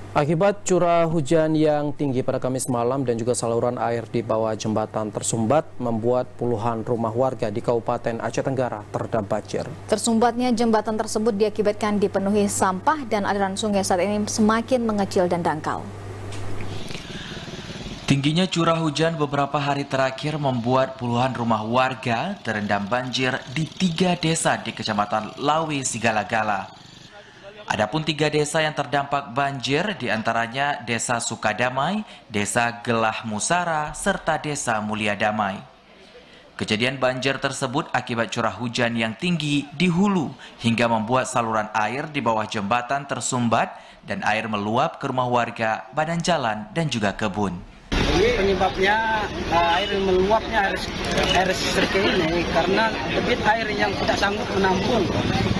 Akibat curah hujan yang tinggi pada Kamis malam dan juga saluran air di bawah jembatan tersumbat membuat puluhan rumah warga di Kabupaten Aceh Tenggara terendam banjir. Tersumbatnya jembatan tersebut diakibatkan dipenuhi sampah dan aliran sungai saat ini semakin mengecil dan dangkal. Tingginya curah hujan beberapa hari terakhir membuat puluhan rumah warga terendam banjir di 3 desa di Kecamatan Lawe Sigala-Gala. Adapun 3 desa yang terdampak banjir diantaranya Desa Sukadamai, Desa Gelah Musara, serta Desa Mulia Damai. Kejadian banjir tersebut akibat curah hujan yang tinggi di hulu hingga membuat saluran air di bawah jembatan tersumbat dan air meluap ke rumah warga, badan jalan, dan juga kebun. Penyebabnya air meluapnya air seperti ini karena debit air yang tidak sanggup menampung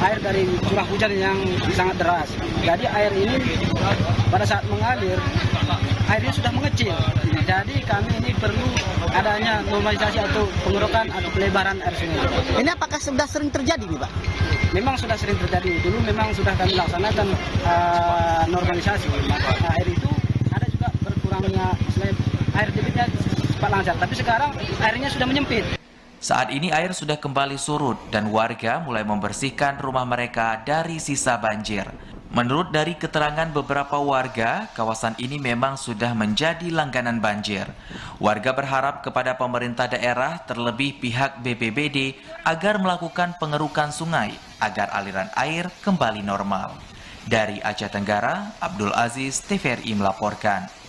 air dari curah hujan yang sangat deras. Jadi air ini pada saat mengalir airnya sudah mengecil. Jadi kami ini perlu adanya normalisasi atau pengerukan atau pelebaran air sungai. Ini apakah sudah sering terjadi nih, Pak? Memang sudah sering terjadi. Dulu memang sudah kami laksanakan normalisasi. Air itu ada juga berkurangnya air debitnya cepat lancar, tapi sekarang airnya sudah menyempit. Saat ini air sudah kembali surut dan warga mulai membersihkan rumah mereka dari sisa banjir. Menurut dari keterangan beberapa warga, kawasan ini memang sudah menjadi langganan banjir. Warga berharap kepada pemerintah daerah, terlebih pihak BPBD, agar melakukan pengerukan sungai agar aliran air kembali normal. Dari Aceh Tenggara, Abdul Aziz, TVRI melaporkan.